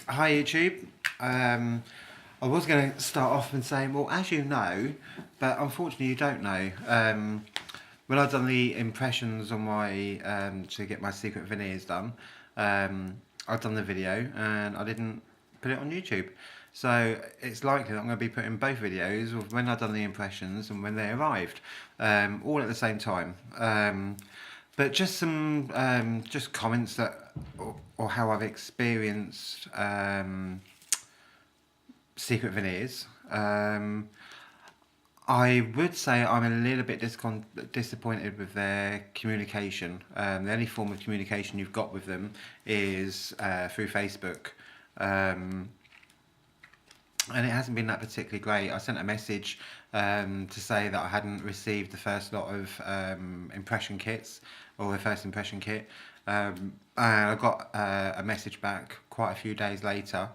Hi YouTube. I was going to start off and say, well, as you know, but unfortunately you don't know. When I've done the impressions on my to get my secret veneers done, I've done the video and I didn't put it on YouTube. So it's likely that I'm going to be putting both videos of when I've done the impressions and when they arrived, all at the same time. But just some just comments that or how I've experienced secret veneers. I would say I'm a little bit disappointed with their communication. The only form of communication you've got with them is through Facebook. And it hasn't been that particularly great. I sent a message to say that I hadn't received the first lot of impression kits or the first impression kit. And I got a message back quite a few days later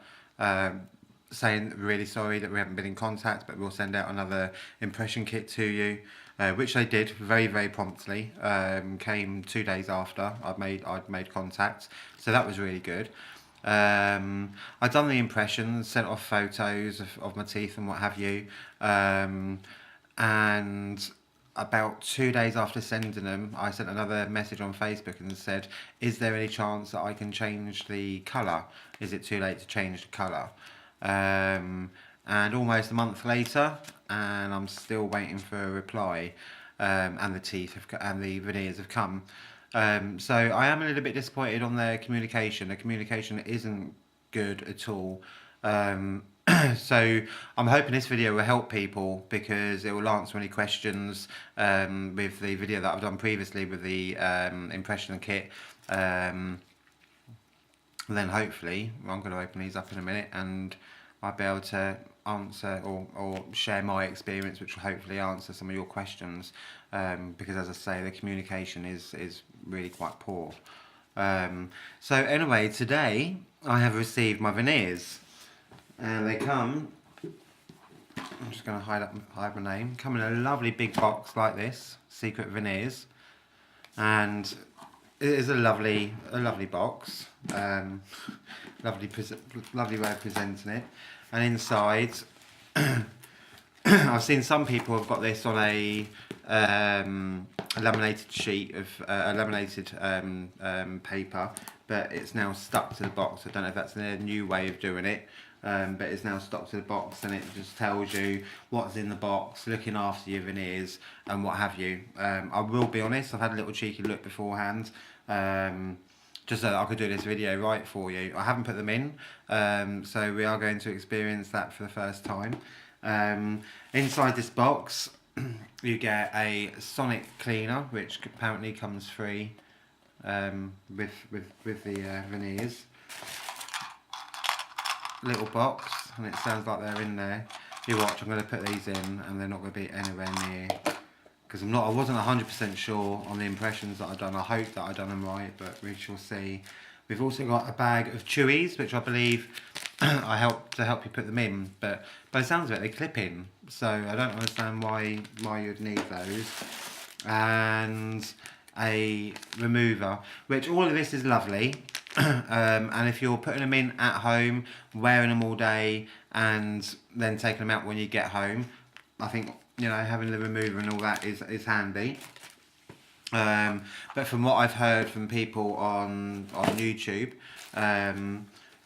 saying really sorry that we haven't been in contact, but we'll send out another impression kit to you, which they did very, very promptly. Came 2 days after I'd made contact, so that was really good. I'd done the impressions, sent off photos of my teeth and what have you, and about 2 days after sending them, I sent another message on Facebook and said, "Is there any chance that I can change the colour? Is it too late to change the colour?" And almost a month later, and I'm still waiting for a reply. And the teeth and the veneers have come. So I am a little bit disappointed on their communication. The communication isn't good at all. So I'm hoping this video will help people because it will answer any questions with the video that I've done previously with the impression kit. Then hopefully, I'm going to open these up in a minute and I'll be able to answer or share my experience, which will hopefully answer some of your questions, because as I say, the communication is really quite poor. So anyway, today I have received my veneers and they come, I'm just going to hide my name, come in a lovely big box like this, secret veneers, and it is a lovely box, lovely way of presenting it. And inside, I've seen some people have got this on a laminated sheet of laminated paper, but it's now stuck to the box. I don't know if that's a new way of doing it, but it's now stuck to the box, and it just tells you what's in the box, looking after your veneers and what have you. I will be honest, I've had a little cheeky look beforehand, just so that I could do this video right for you. I haven't put them in, so we are going to experience that for the first time. Inside this box you get a sonic cleaner, which apparently comes free with the veneers. Little box, and it sounds like they're in there. You watch, I'm going to put these in and they're not going to be anywhere near, because I wasn't 100% sure on the impressions that I've done. I hope that I've done them right, but we shall see. We've also got a bag of chewies, which I believe I help you put them in, but by the sounds of it, they clip in, so I don't understand why you'd need those. And a remover, which all of this is lovely. And if you're putting them in at home, wearing them all day, and then taking them out when you get home, I think, you know, having the remover and all that is handy. But from what I've heard from people on YouTube,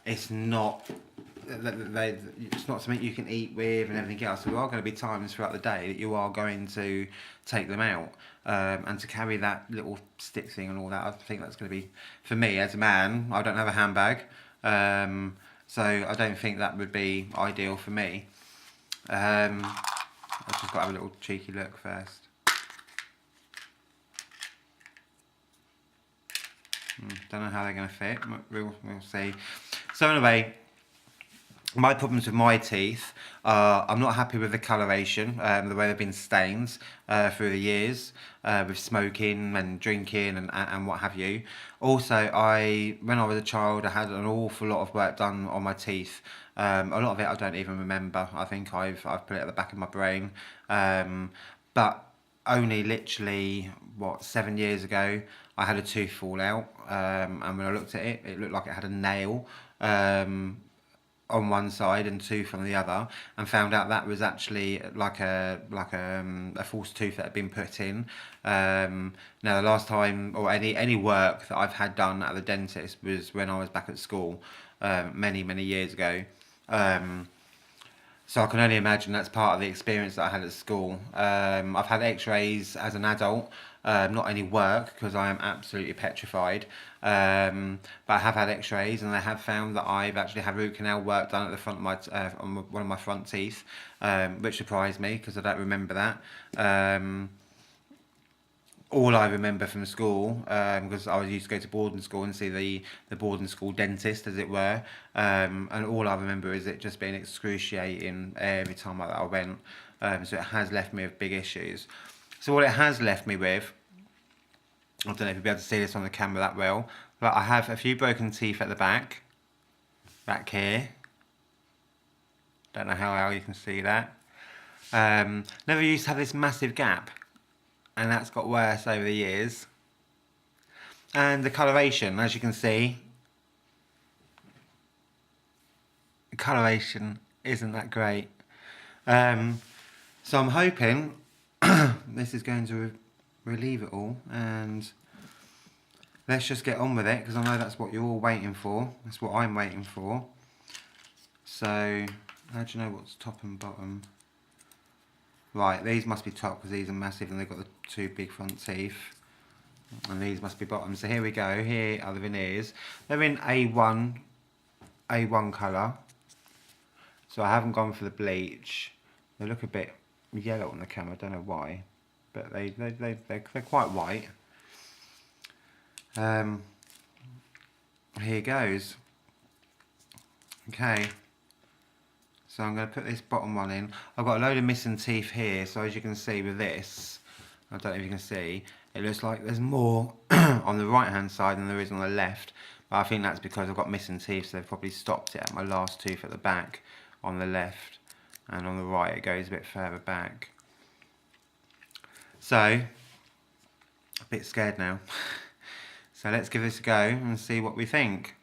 it's not something you can eat with and everything else. So there are going to be times throughout the day that you are going to take them out, and to carry that little stick thing and all that, I think that's going to be, for me as a man, I don't have a handbag, so I don't think that would be ideal for me. I've just got to have a little cheeky look first. Don't know how they're going to fit, we'll see. So anyway, my problems with my teeth are, I'm not happy with the coloration, the way they've been stained through the years, with smoking and drinking and what have you. Also, when I was a child, I had an awful lot of work done on my teeth. A lot of it I don't even remember. I think I've put it at the back of my brain. But only literally, 7 years ago, I had a tooth fall out, and when I looked at it, it looked like it had a nail on one side and tooth on the other, and found out that was actually like a false tooth that had been put in. Now the last time or any work that I've had done at the dentist was when I was back at school, many years ago. So I can only imagine that's part of the experience that I had at school. I've had x-rays as an adult, not any work because I am absolutely petrified. But I have had x-rays and they have found that I've actually had root canal work done at the front of my, on one of my front teeth, which surprised me because I don't remember that. All I remember from school, because I used to go to boarding school and see the boarding school dentist, as it were, and all I remember is it just being excruciating every time that I went. So it has left me with big issues. So what it has left me with, I don't know if you'll be able to see this on the camera that well, but I have a few broken teeth at the back here. Don't know how well you can see that. Never used to have this massive gap, and that's got worse over the years. And the coloration, as you can see, the coloration isn't that great. So I'm hoping this is going to relieve it all, and let's just get on with it, because I know that's what you're all waiting for. That's what I'm waiting for. So, how do you know what's top and bottom? Right, these must be top because these are massive and they've got the two big front teeth. And these must be bottom. So here we go. Here are the veneers. They're in A1 colour. So I haven't gone for the bleach. They look a bit yellow on the camera. I don't know why, but they're quite white. Here goes. Okay. So I'm going to put this bottom one in. I've got a load of missing teeth here, so as you can see with this, I don't know if you can see, it looks like there's more on the right hand side than there is on the left, but I think that's because I've got missing teeth, so they've probably stopped it at my last tooth at the back on the left, and on the right it goes a bit further back. So, a bit scared now. So let's give this a go and see what we think.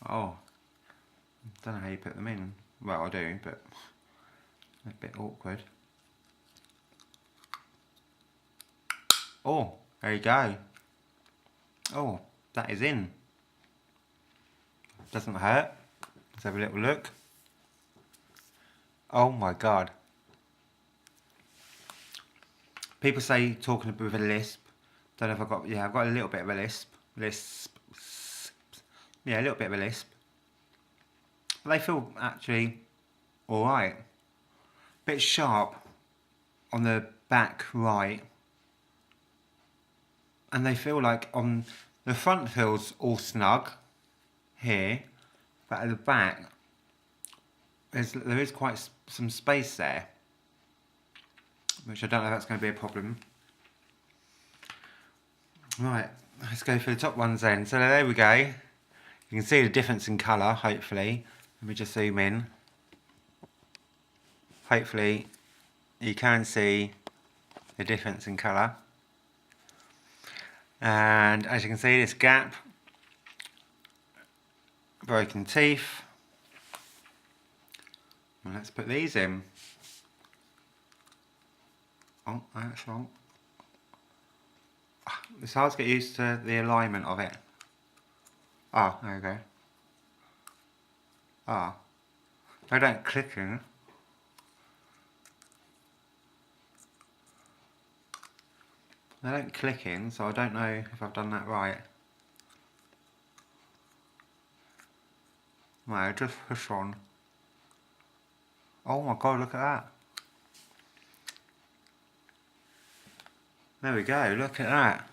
Oh, I don't know how you put them in. Well, I do, but a bit awkward. Oh, there you go. Oh, that is in. Doesn't hurt. Let's have a little look. Oh my God. People say talking with a lisp. Don't know if I've got, yeah, I've got a little bit of a lisp. Yeah, a little bit of a lisp. But they feel actually alright. Bit sharp on the back right. And they feel like on the front feels all snug here, but at the back there is quite some space there, which I don't know if that's going to be a problem. Right, let's go for the top ones then. So there we go. You can see the difference in colour, hopefully. Let me just zoom in. Hopefully you can see the difference in colour. And as you can see, this gap, broken teeth. Well, let's put these in. Oh, that's wrong. It's hard to get used to the alignment of it. Ah, there we go. Ah, they don't click in. They don't click in, so I don't know if I've done that right. No, just push on. Oh my God, look at that. There we go, look at that.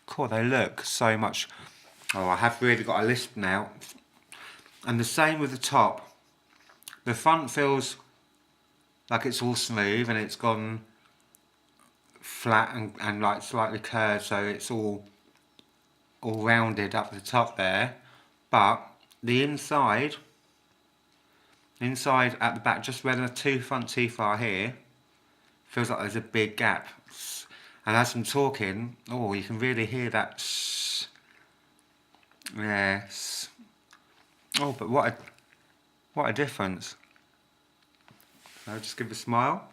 Cool, they look so much. Oh, I have really got a lisp now. And the same with the top. The front feels like it's all smooth and it's gone flat and like slightly curved, so it's all rounded up the top there. But the inside at the back, just where the two front teeth are here, feels like there's a big gap. And as I'm talking, oh, you can really hear that. Yes. Oh, but what a difference. So just give a smile.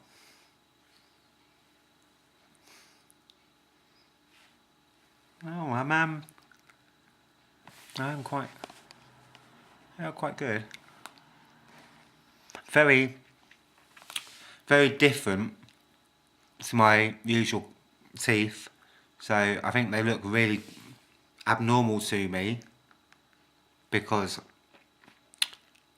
Oh, I'm quite good. Very, very different to my usual teeth. So I think they look really abnormal to me because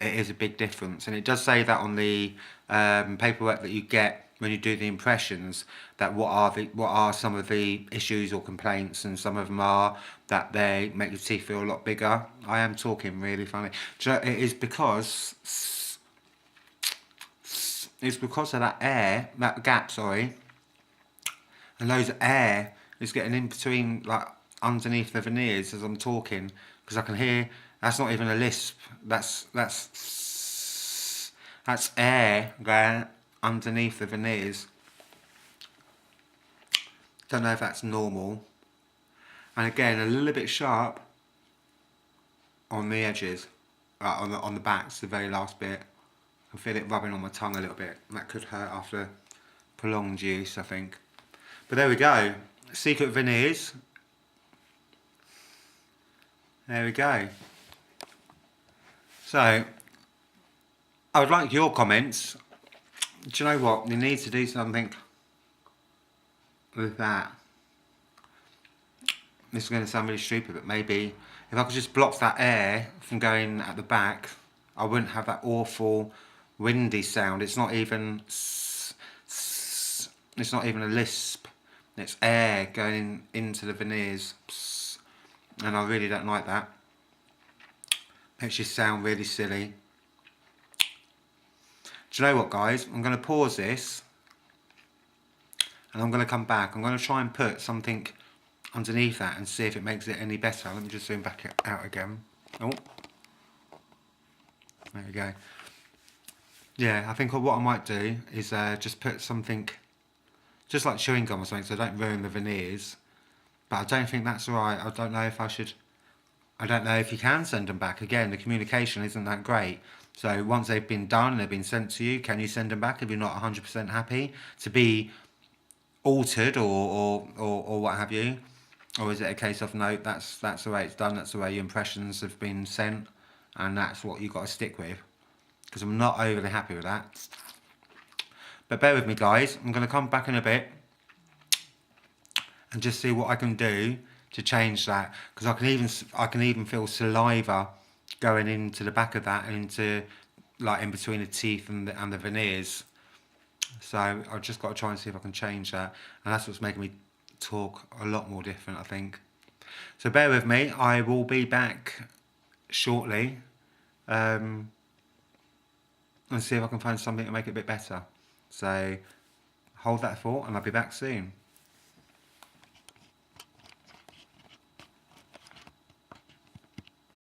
it is a big difference, and it does say that on the paperwork that you get when you do the impressions, that what are some of the issues or complaints, and some of them are that they make your teeth feel a lot bigger. I am talking really funny. Do you know, it is because of that air, that gap, sorry, and loads of air is getting in between, like underneath the veneers as I'm talking, because I can hear. That's not even a lisp. That's air going underneath the veneers. Don't know if that's normal. And again, a little bit sharp on the edges, on the backs, the very last bit. I feel it rubbing on my tongue a little bit. That could hurt after prolonged use, I think. But there we go. Secret veneers. There we go. So, I would like your comments. Do you know what? You need to do something with that. This is going to sound really stupid, but maybe if I could just block that air from going at the back, I wouldn't have that awful windy sound. It's not even a lisp. It's air going into the veneers, and I really don't like that. Makes you sound really silly. Do you know what, guys? I'm going to pause this and I'm going to come back. I'm going to try and put something underneath that and see if it makes it any better. Let me just zoom back out again. Oh, there we go. Yeah, I think what I might do is just put something, just like chewing gum or something, so I don't ruin the veneers. But I don't think that's right. I don't know if I should. I don't know if you can send them back. Again, the communication isn't that great. So once they've been done and they've been sent to you, can you send them back if you're not 100% happy to be altered or what have you? Or is it a case of no, that's the way it's done, that's the way your impressions have been sent, and that's what you've got to stick with? Because I'm not overly happy with that. But bear with me, guys. I'm going to come back in a bit and just see what I can do to change that, because I can even feel saliva going into the back of that and into, like, in between the teeth and the veneers. So I've just got to try and see if I can change that, and that's what's making me talk a lot more different, I think. So bear with me. I will be back shortly, and see if I can find something to make it a bit better. So hold that thought and I'll be back soon.